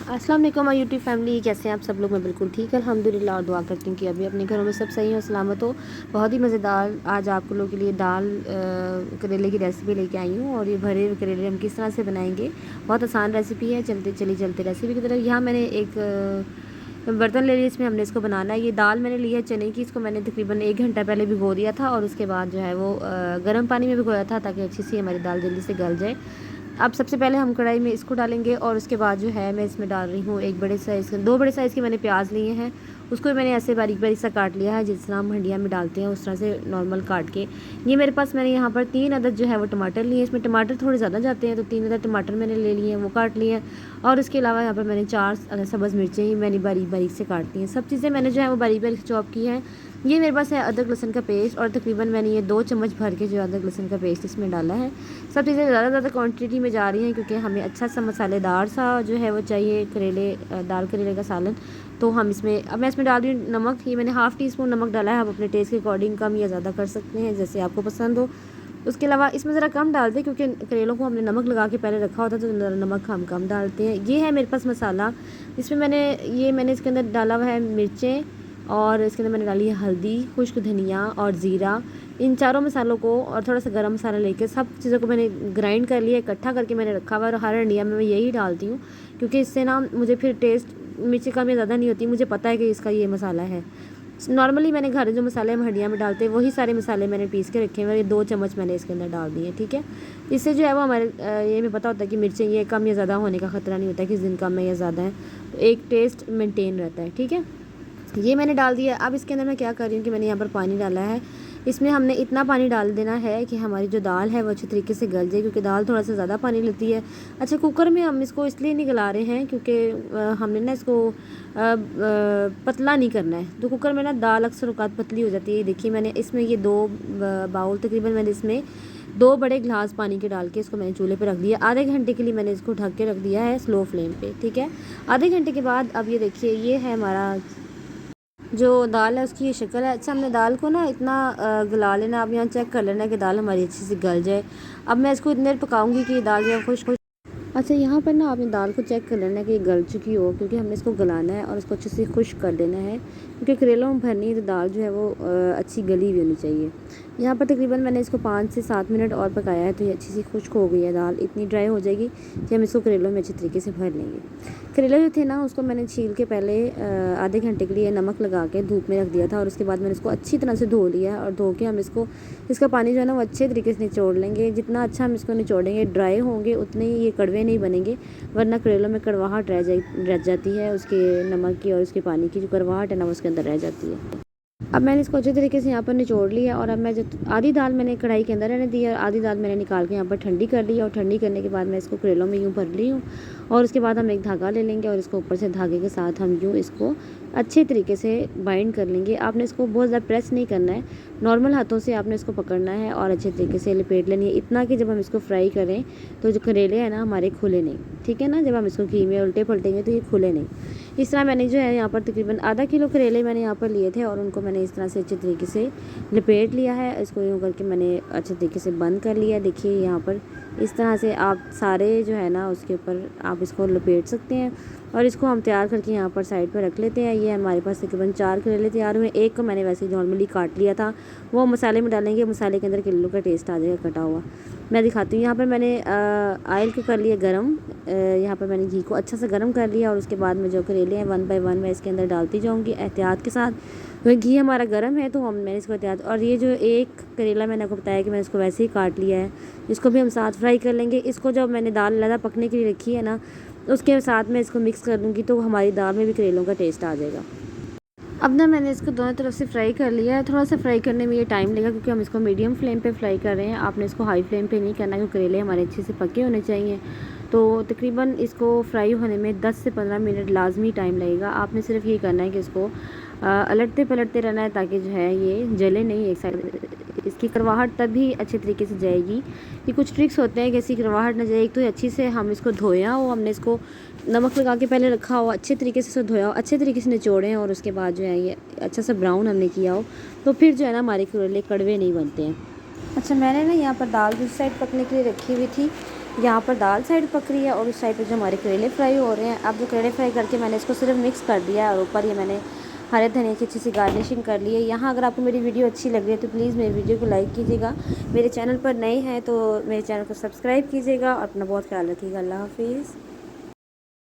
अस्सलाम वालेकुम my YouTube family, कैसे हैं आप सब लोग। मैं बिल्कुल ठीक अल्हम्दुलिल्लाह और दुआ करती हूँ कि अभी अपने घरों में सब सही हो, सलामत हो। बहुत ही मज़ेदार आज आप लोगों के लिए दाल करेले की रेसिपी लेके आई हूँ। और ये भरे हुए करेले हम किस तरह से बनाएंगे, बहुत आसान रेसिपी है। चलते रेसिपी की तरफ। यहाँ मैंने एक बर्तन ले लिया, इसमें हमने इसको बनाना है। ये दाल मैंने ली है चने की, इसको मैंने तकरीबन 1 घंटा पहले भिगो दिया था और उसके बाद जो है वो गर्म पानी में भिगोया था ताकि अच्छी सी हमारी दाल जल्दी से गल जाए। अब सबसे पहले हम कढ़ाई में इसको डालेंगे और उसके बाद जो है मैं इसमें डाल रही हूँ एक बड़े साइज़, 2 बड़े साइज़ के मैंने प्याज लिए हैं। उसको मैंने ऐसे बारीक बारीक सा काट लिया है, जिस तरह हम हंडिया में डालते हैं उस तरह से नॉर्मल काट के। ये मेरे पास मैंने यहाँ पर 3 अदद जो है वो टमाटर लिए हैं। इसमें टमाटर थोड़े ज़्यादा जाते हैं तो 3 अदद टमाटर मैंने ले लिए हैं, वो काट लिए हैं। और उसके अलावा यहाँ पर मैंने 4 सब्ज़ मिर्चें ही मैंने बारीक बारीक से काट ली हैं। सब चीज़ें मैंने जो है वो बारीक बारीक चॉप की हैं। ये मेरे पास है अदरक लहसुन का पेस्ट, और तकरीबन मैंने ये 2 चम्मच भर के जो अदरक लहसुन का पेस्ट इसमें डाला है। सब चीज़ें ज़्यादा क्वांटिटी में जा रही हैं क्योंकि हमें अच्छा सा मसालेदार सा जो है वो चाहिए दाल करेले का सालन। तो हम इसमें अब मैं इसमें डाल रही हूँ नमक। ये मैंने हाफ़ टी स्पून नमक डाला है। आप अपने टेस्ट के अकॉर्डिंग कम या ज़्यादा कर सकते हैं, जैसे आपको पसंद हो। उसके अलावा इसमें ज़रा कम डालते हैं क्योंकि करेलों को हमने नमक लगा के पहले रखा होता है, तो नमक हम कम डालते हैं। ये है मेरे पास मसाला। इसमें मैंने इसके अंदर डाला हुआ है मिर्चें, और इसके अंदर मैंने डाली है हल्दी, खुश्क धनिया और ज़ीरा। इन चारों मसालों को और थोड़ा सा गरम मसाला लेके सब चीज़ों को मैंने ग्राइंड कर लिया, इकट्ठा करके मैंने रखा हुआ है। और हर हंडिया में मैं यही डालती हूँ क्योंकि इससे ना मुझे फिर टेस्ट मिर्ची कम या ज़्यादा नहीं होती। मुझे पता है कि इसका ये मसाला है। नॉर्मली मैंने घर जो मसाले हम हंडिया में डालते हैं वही सारे मसाले मैंने पीस के रखे हुए। ये 2 चम्मच मैंने इसके अंदर डाल दिए, ठीक है। इससे जो है वो हमारे ये हमें पता होता है कि मिर्चें ये कम या ज़्यादा होने का ख़तरा नहीं होता, किस दिन कम है या ज़्यादा है, तो एक टेस्ट मेंटेन रहता है, ठीक है। ये मैंने डाल दिया। अब इसके अंदर मैं क्या कर रही हूँ कि मैंने यहाँ पर पानी डाला है। इसमें हमने इतना पानी डाल देना है कि हमारी जो दाल है वो अच्छी तरीके से गल जाए, क्योंकि दाल थोड़ा सा ज़्यादा पानी लेती है। अच्छा, कुकर में हम इसको इसलिए नहीं गला रहे हैं क्योंकि हमने ना इसको पतला नहीं करना है। तो कुकर में ना दाल अक्सर औक़ात पतली हो जाती है। देखिए मैंने इसमें ये 2 बाउल तकरीबन मैंने इसमें 2 बड़े गिलास पानी के डाल के इसको मैंने चूल्हे पे रख दिया। आधे घंटे के लिए मैंने इसको ढक के रख दिया है स्लो फ्लेम पे, ठीक है। आधे घंटे के बाद अब ये देखिए ये है हमारा जो दाल है उसकी ये शक्ल है। अच्छा, हमने दाल को ना इतना गला लेना। अब यहाँ चेक कर लेना कि दाल हमारी अच्छी से गल जाए। अब मैं इसको इतने देर पकाऊंगी कि दाल जो है खुश। अच्छा, यहाँ पर ना आपने दाल को चेक कर लेना है कि ये गल चुकी हो, क्योंकि हमने इसको गलाना है और इसको अच्छे से खुश्क कर देना है, क्योंकि करेलों में भरनी है तो दाल जो है वो अच्छी गली हुई होनी चाहिए। यहाँ पर तकरीबन मैंने इसको 5 से 7 मिनट और पकाया है, तो ये अच्छी सी खुश्क हो गई है दाल। इतनी ड्राई हो जाएगी कि हम इसको करेलों में अच्छी तरीके से भर लेंगे। करेले जो थे ना उसको मैंने छील के पहले आधे घंटे के लिए नमक लगा के धूप में रख दिया था, और उसके बाद मैंने इसको अच्छी तरह से धो लिया। और धो के हम इसका पानी जो है ना वो अच्छे तरीके से निचोड़ लेंगे। जितना अच्छा हम इसको निचोड़ेंगे, ड्राई होंगे, उतने ही ये कड़वे नहीं बनेंगे, वरना करेलों में कड़वाहट रह जाती है उसके नमक की, और उसके पानी की जो कड़वाहट है ना वो उसके अंदर रह जाती है। अब मैंने इसको अच्छे तरीके से यहाँ पर निचोड़ लिया। और अब मैं जो आधी दाल मैंने कढ़ाई के अंदर रहने दी है, आधी दाल मैंने निकाल के यहाँ पर ठंडी कर ली। और ठंडी करने के बाद मैं इसको करेलों में यूँ भर ली हूँ। और उसके बाद हम एक धागा ले लेंगे और इसको ऊपर से धागे के साथ हम यूँ इसको अच्छे तरीके से बाइंड कर लेंगे। आपने इसको बहुत ज़्यादा प्रेस नहीं करना है, नॉर्मल हाथों से आपने इसको पकड़ना है और अच्छे तरीके से लपेट लेनी है। इतना कि जब हम इसको फ्राई करें तो जो करेले हैं ना हमारे खुले नहीं, ठीक है ना। जब हम इसको घी में उल्टे पलटेंगे तो ये खुले नहीं। इस तरह मैंने जो है यहाँ पर तकरीबन आधा किलो करेले मैंने यहाँ पर लिए थे, और उनको मैंने इस तरह से अच्छे तरीके से लपेट लिया है। इसको यूँ करके मैंने अच्छे तरीके से बंद कर लिया। देखिए यहाँ पर इस तरह से आप सारे जो है ना उसके ऊपर आप इसको लपेट सकते हैं। और इसको हम तैयार करके यहाँ पर साइड पर रख लेते हैं। ये हमारे पास तकरीबन 4 करेले तैयार हुए। एक को मैंने वैसे नॉर्मली काट लिया था, वो मसाले में डालेंगे, मसाले के अंदर करेलों का टेस्ट आ जाएगा कटा हुआ। मैं दिखाती हूँ। यहाँ पर मैंने ऑयल को कर लिया गरम। यहाँ पर मैंने घी को अच्छा से गरम कर लिया, और उसके बाद में जो करेले हैं 1 बाय 1 मैं इसके अंदर डालती जाऊँगी एहतियात के साथ। तो घी हमारा गर्म है तो मैंने इसको एहतियात। और ये जो एक करेला मैंने आपको बताया कि मैंने इसको वैसे ही काट लिया है, इसको भी हम साथ फ्राई कर लेंगे। इसको जब मैंने दाल ज़्यादा पकने के लिए रखी है ना, उसके साथ में इसको मिक्स कर दूँगी तो हमारी दाल में भी करेलों का टेस्ट आ जाएगा। अब ना मैंने इसको दोनों तरफ से फ्राई कर लिया है। थोड़ा सा फ्राई करने में ये टाइम लगेगा क्योंकि हम इसको मीडियम फ्लेम पे फ्राई कर रहे हैं। आपने इसको हाई फ्लेम पे नहीं करना, क्योंकि करेले हमारे अच्छे से पके होने चाहिए। तो तकरीबन इसको फ्राई होने में 10 से 15 मिनट लाजमी टाइम लगेगा। आपने सिर्फ ये करना है कि इसको अलटते पलटते रहना है ताकि जो है ये जले नहीं एक साइड। इसकी करवाहट तभी अच्छे तरीके से जाएगी। ये कुछ ट्रिक्स होते हैं कि ऐसी करवाहट ना जाए। एक तो अच्छी से हम इसको धोया हो, हमने इसको नमक लगा के पहले रखा हो, अच्छे तरीके से इसको धोया हो, अच्छे तरीके से निचोड़े हैं, और उसके बाद जो है ये अच्छा सा ब्राउन हमने किया हो, तो फिर जो है ना हमारे करेले कड़वे नहीं बनते हैं। अच्छा, मैंने ना यहाँ पर दाल दूसरी साइड पकने के लिए रखी हुई थी। यहाँ पर दाल साइड पक रही है और इस साइड पे जो हमारे करेले फ्राई हो रहे हैं। अब जो करेले फ्राई करके मैंने इसको सिर्फ मिक्स कर दिया और ऊपर ये मैंने हरे धनिया की अच्छी सी गार्निशिंग कर ली है। यहाँ अगर आपको मेरी वीडियो अच्छी लग रही है तो प्लीज़ मेरी वीडियो को लाइक कीजिएगा। मेरे चैनल पर नए हैं तो मेरे चैनल को सब्सक्राइब कीजिएगा और अपना बहुत ख्याल रखिएगा। अल्लाह हाफिज़।